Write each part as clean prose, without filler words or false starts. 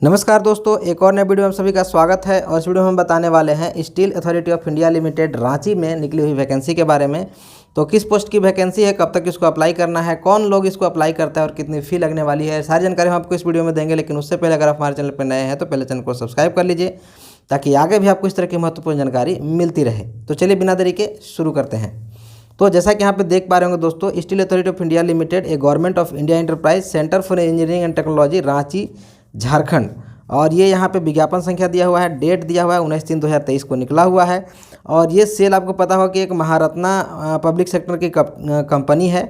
नमस्कार दोस्तों, एक और नए वीडियो में आप सभी का स्वागत है। और इस वीडियो में हम बताने वाले हैं steel authority of India limited Ranchi में निकली हुई वैकेंसी के बारे में। तो किस पोस्ट की वैकेंसी है, कब तक इसको अप्लाई करना है, कौन लोग इसको अप्लाई करता है और कितनी फ़ी लगने वाली है, सारी जानकारी हम आपको इस वीडियो में देंगे। लेकिन उससे पहले अगर आप हमारे चैनल पर नए हैं तो पहले चैनल को सब्सक्राइब कर लीजिए ताकि आगे भी आपको इस तरह की महत्वपूर्ण जानकारी मिलती रहे। तो चलिए बिना देरी के शुरू करते हैं। तो जैसा कि यहाँ पे देख पा रहे होंगे दोस्तों, steel authority of India limited A government of India enterprise centre for engineering and technology Ranchi Jharkhand. और ये यहाँ पे विज्ञापन संख्या दिया हुआ है, डेट दिया हुआ है 19/3/2023 को निकला हुआ है। और ये सेल आपको पता होगा कि एक महारत्ना पब्लिक सेक्टर की कंपनी है।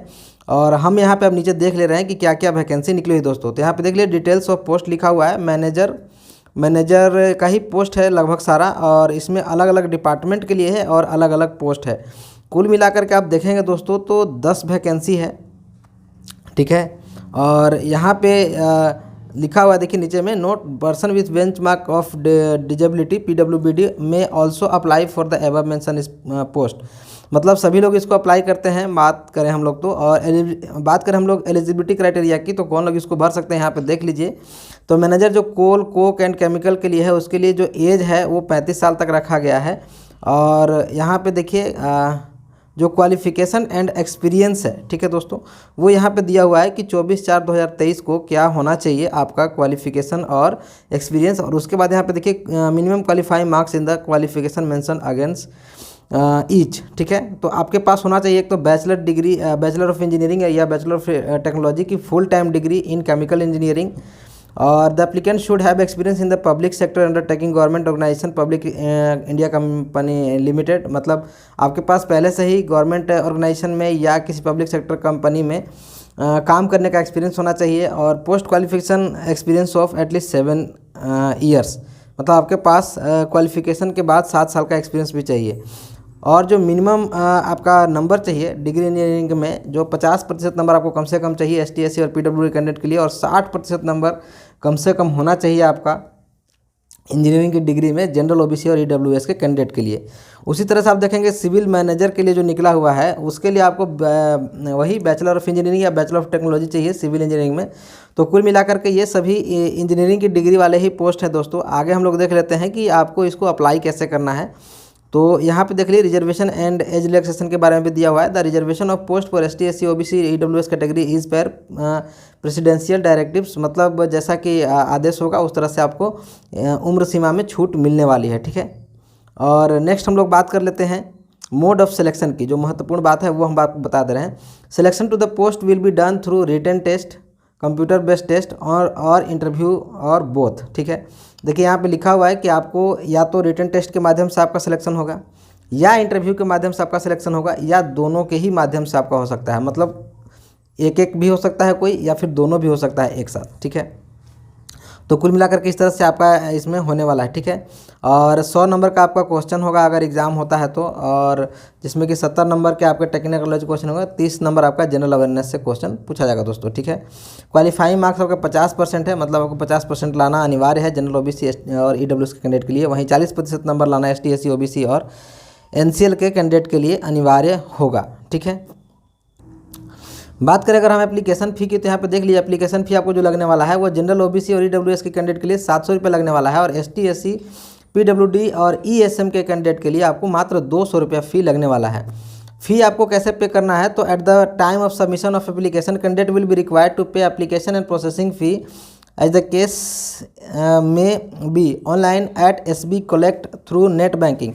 और हम यहाँ पे अब नीचे देख ले रहे हैं कि क्या क्या वैकेंसी निकली हुई दोस्तों। तो यहाँ पे देख लीजिए डिटेल्स ऑफ पोस्ट लिखा हुआ है। मैनेजर का ही पोस्ट है लगभग सारा, और इसमें अलग अलग डिपार्टमेंट के लिए है और अलग अलग पोस्ट है। कुल मिलाकर के आप देखेंगे दोस्तों तो 10 वैकेंसी है, ठीक है। और यहाँ पे लिखा हुआ है, देखिए नीचे में, note person with bench mark of disability PWBD में also apply for the above mention इस पोस्ट। मतलब सभी लोग इसको अप्लाई करते हैं। बात करें हम लोग तो, और बात करें हम लोग एलिजिबिलिटी क्राइटेरिया की, तो कौन लोग इसको भर सकते हैं यहाँ पे देख लीजिए। तो मैनेजर जो कोल कोक एंड केमिकल के लिए है, उसके लिए जो एज है वो 35 साल तक रखा गया है। और यहाँ पे देखिए जो क्वालिफ़िकेशन एंड एक्सपीरियंस है, ठीक है दोस्तों, वो यहाँ पे दिया हुआ है कि 24/4/2023 को क्या होना चाहिए आपका क्वालिफ़िकेशन और एक्सपीरियंस। और उसके बाद यहाँ पे देखिए minimum qualifying marks in the qualification mention against each, ठीक है। तो आपके पास होना चाहिए एक तो बैचलर ऑफ इंजीनियरिंग या बैचलर ऑफ टेक्नोलॉजी की full time degree in chemical engineering. और the applicant should have experience in the public sector undertaking government organisation public India company limited. मतलब आपके पास पहले से ही गवर्नमेंट ऑर्गेनाइजेशन में या किसी पब्लिक सेक्टर कंपनी में काम करने का एक्सपीरियंस होना चाहिए। और post qualification experience of at least 7 years, मतलब आपके पास क्वालिफिकेशन के बाद 7 साल का एक्सपीरियंस भी चाहिए। और जो मिनिमम आपका नंबर चाहिए डिग्री इंजीनियरिंग में, जो 50% नंबर आपको कम से कम चाहिए ST SC और PWD कैंडिडेट के लिए, और 60% नंबर कम से कम होना चाहिए आपका इंजीनियरिंग की डिग्री में जनरल OBC और EWS के कैंडिडेट के लिए। उसी तरह से आप देखेंगे सिविल मैनेजर के लिए जो निकला हुआ है, उसके लिए आपको वही बैचलर ऑफ इंजीनियरिंग या बैचलर ऑफ टेक्नोलॉजी चाहिए सिविल इंजीनियरिंग में। तो कुल मिलाकर के ये सभी इंजीनियरिंग की डिग्री वाले ही पोस्ट है दोस्तों। आगे हम लोग देख लेते हैं कि आपको इसको अप्लाई कैसे करना है। तो यहाँ पे देख लीजिए रिजर्वेशन एंड एज रिलैक्सेशन के बारे में भी दिया हुआ है। The reservation of post for ST SC OBC EWS category is पर प्रेसिडेंशियल डायरेक्टिव्स, मतलब जैसा कि आदेश होगा उस तरह से आपको उम्र सीमा में छूट मिलने वाली है, ठीक है। और नेक्स्ट हम लोग बात कर लेते हैं मोड ऑफ सिलेक्शन की। जो महत्वपूर्ण बात है वो हम बात बता दे रहे हैं। Selection to the post will be done through written test, computer based test और इंटरव्यू और बोथ, ठीक है। देखिए यहाँ पे लिखा हुआ है कि आपको या तो रिटन टेस्ट के माध्यम से आपका सिलेक्शन होगा, या इंटरव्यू के माध्यम से आपका सिलेक्शन होगा, या दोनों के ही माध्यम से आपका हो सकता है। मतलब एक भी हो सकता है कोई, या फिर दोनों भी हो सकता है एक साथ, ठीक है। तो कुल मिलाकर के इस तरह से आपका इसमें होने वाला है, ठीक है। और 100 नंबर का आपका क्वेश्चन होगा अगर एग्ज़ाम होता है तो, और जिसमें कि 70 नंबर के आपके टेक्निकल नॉलेज क्वेश्चन होगा, 30 नंबर आपका जनरल अवेयरनेस से क्वेश्चन पूछा जाएगा दोस्तों, ठीक है। क्वालिफाइंग मार्क्स आपका 50% है, मतलब आपको 50% लाना अनिवार्य है जनरल OBC और EWS के कैंडिडेट के लिए। वहीं 40% नंबर लाना ST SC OBC और NCL के कैंडिडेट के लिए अनिवार्य होगा, ठीक है। बात करें अगर हम एप्लीकेशन फ़ी की, तो यहाँ पे देख लीजिए एप्लीकेशन फ़ी आपको जो लगने वाला है वो जनरल OBC और EWS के कैंडिडेट के लिए 700 रुपये लगने वाला है। और ST SC PWD और ESM के कैंडिडेट के लिए आपको मात्र 200 रुपया फ़ी लगने वाला है। फ़ी आपको कैसे पे करना है, तो at the time of submission of application candidate will be required to pay application and processing fee as the case may be online एट SB collect through net banking.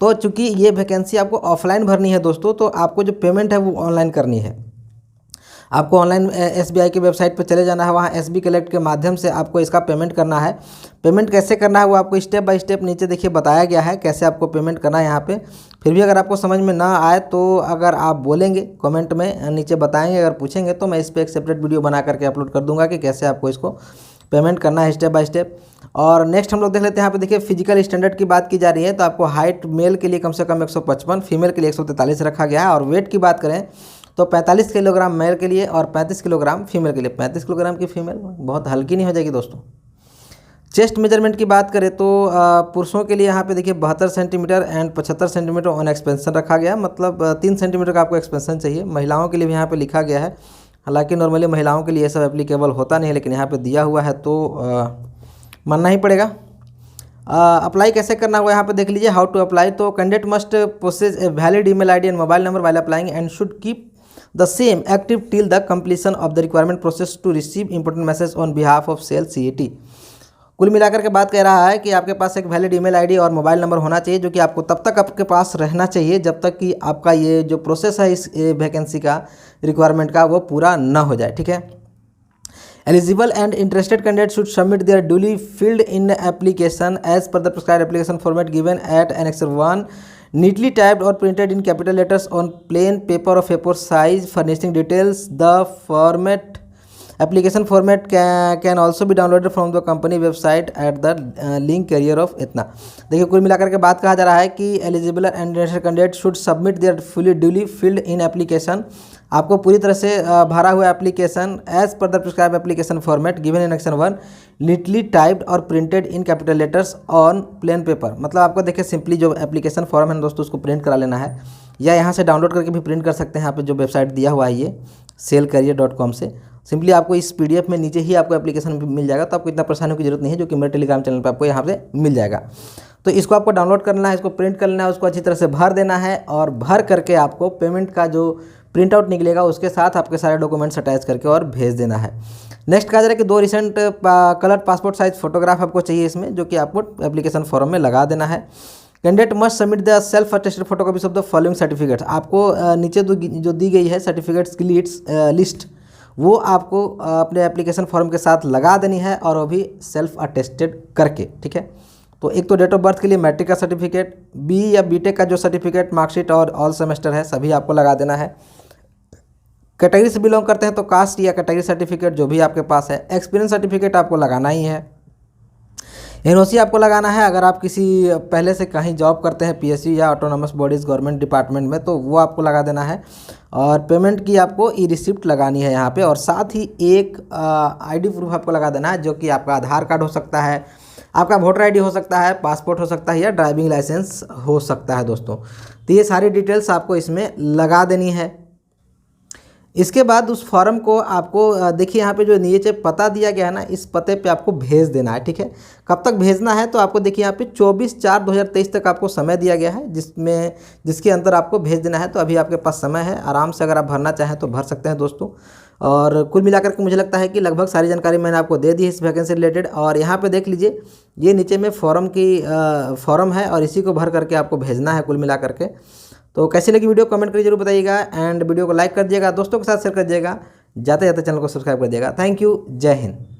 तो चूँकि ये वैकेंसी आपको ऑफलाइन भरनी है दोस्तों, तो आपको जो पेमेंट है वो ऑनलाइन करनी है। आपको ऑनलाइन SBI की वेबसाइट पर चले जाना है, वहाँ SB कलेक्ट के माध्यम से आपको इसका पेमेंट करना है। पेमेंट कैसे करना है वो आपको स्टेप बाय स्टेप नीचे देखिए बताया गया है कैसे आपको पेमेंट करना है यहाँ पे। फिर भी अगर आपको समझ में ना आए तो अगर आप बोलेंगे कमेंट में नीचे बताएंगे, अगर पूछेंगे तो मैं इस पर एक सेपरेट वीडियो बना करके अपलोड कर दूँगा कि कैसे आपको इसको पेमेंट करना है स्टेप बाय स्टेप। और नेक्स्ट हम लोग देख लेते हैं। यहाँ पे देखिए फिजिकल स्टैंडर्ड की बात की जा रही है, तो आपको हाइट मेल के लिए कम से कम 155, फीमेल के लिए 143 रखा गया है। और वेट की बात करें तो 45 किलोग्राम मेल के लिए और 35 किलोग्राम फीमेल के लिए। 35 किलोग्राम की फीमेल बहुत हल्की नहीं हो जाएगी दोस्तों। चेस्ट मेजरमेंट की बात करें तो पुरुषों के लिए यहाँ पे देखिए 72 centimetre and 75 centimetre on expansion रखा गया, मतलब 3 सेंटीमीटर का आपको एक्सपेंशन चाहिए। महिलाओं के लिए भी यहाँ पे लिखा गया है, हालांकि नॉर्मली महिलाओं के लिए ये सब एप्लीकेबल होता नहीं है, लेकिन यहाँ पे दिया हुआ है तो मानना ही पड़ेगा। अप्लाई कैसे करना होगा यहाँ पे देख लीजिए, हाउ टू अप्लाई। तो candidate must process a valid email ID and mobile number while applying and should keep the same active till the completion of the requirement process to receive important message on behalf of cell CET। कुल मिलाकर के बात कह रहा है कि आपके पास एक वैलिड ईमेल आईडी और मोबाइल नंबर होना चाहिए, जो कि आपको तब तक आपके पास रहना चाहिए जब तक कि आपका ये जो प्रोसेस है इस वैकेंसी का रिक्वायरमेंट का वो पूरा ना हो जाए, ठीक है। Eligible and interested candidate should submit their duly filled in application as per the prescribed application format given at annexure 1 neatly typed or printed in capital letters on plain paper of A4 size furnishing details. The format application format can also be downloaded from the company website at the link career of इतना। देखिए कुल मिलाकर के बात कहा जा रहा है कि eligible and interested candidate should submit their fully duly filled in application, आपको पूरी तरह से भरा हुआ application as per the prescribe application format given in section 1 neatly typed और printed in capital letters on plain paper. मतलब आपको देखिए सिंपली जो एप्लीकेशन फॉर्म है दोस्तों उसको प्रिंट करा लेना है, या यहाँ से डाउनलोड करके भी प्रिंट कर सकते हैं। यहाँ पे जो वेबसाइट दिया हुआ है ये selcareer.com से सिंपली आपको इस PDF में नीचे ही आपको एप्लीकेशन मिल जाएगा, तो आपको इतना परेशानी की जरूरत नहीं है, जो कि मेरे टेलीग्राम चैनल पर आपको यहाँ पे मिल जाएगा। तो इसको आपको डाउनलोड करना है, इसको प्रिंट कर लेना है, उसको अच्छी तरह से भर देना है और भर करके आपको पेमेंट का जो प्रिंट आउट निकलेगा उसके साथ आपके सारे डॉक्यूमेंट्स अटैच करके और भेज देना है। नेक्स्ट कहा जा रहा है कि 2 recent colour passport size photograph आपको चाहिए इसमें, जो कि आपको एप्लीकेशन फॉर्म में लगा देना है। Candidate must submit the self attested photocopies of the following certificates. आपको नीचे जो दी गई है सर्टिफिकेट्स की लिस्ट वो आपको अपने एप्लीकेशन फॉर्म के साथ लगा देनी है, और वो भी सेल्फ अटेस्टेड करके, ठीक है। तो एक तो डेट ऑफ बर्थ के लिए मैट्रिक का सर्टिफिकेट, बी या बीटेक का जो सर्टिफिकेट, मार्कशीट और ऑल सेमेस्टर है सभी आपको लगा देना है। कैटेगरी से बिलोंग करते हैं तो कास्ट या कैटेगरी सर्टिफिकेट जो भी आपके पास है। एक्सपीरियंस सर्टिफिकेट आपको लगाना ही है। NOC आपको लगाना है, अगर आप किसी पहले से कहीं जॉब करते हैं PSU या ऑटोनॉमस बॉडीज़ गवर्नमेंट डिपार्टमेंट में, तो वो आपको लगा देना है। और पेमेंट की आपको ई-रिसिप्ट लगानी है यहाँ पे, और साथ ही एक ID प्रूफ आपको लगा देना है, जो कि आपका आधार कार्ड हो सकता है, आपका वोटर ID हो सकता है, पासपोर्ट हो सकता है, या ड्राइविंग लाइसेंस हो सकता है दोस्तों। तो ये सारी डिटेल्स आपको इसमें लगा देनी है। इसके बाद उस फॉर्म को आपको देखिए यहाँ पे जो नीचे पता दिया गया है ना, इस पते पे आपको भेज देना है, ठीक है। कब तक भेजना है तो आपको देखिए यहाँ पे 24/4/2023 तक आपको समय दिया गया है, जिसके अंदर आपको भेज देना है। तो अभी आपके पास समय है, आराम से अगर आप भरना चाहें तो भर सकते हैं दोस्तों। और कुल मिलाकर के मुझे लगता है कि लगभग सारी जानकारी मैंने आपको दे दी है इस वैकेंसी रिलेटेड। और यहाँ पे देख लीजिए ये नीचे में फॉर्म है, और इसी को भर करके आपको भेजना है कुल मिला करके। तो कैसी लगी वीडियो कमेंट करके जरूर बताइएगा, एंड वीडियो को लाइक कर दिएगा, दोस्तों के साथ शेयर कर दिएगा, जाते जाते चैनल को सब्सक्राइब कर दिएगा। थैंक यू, जय हिंद।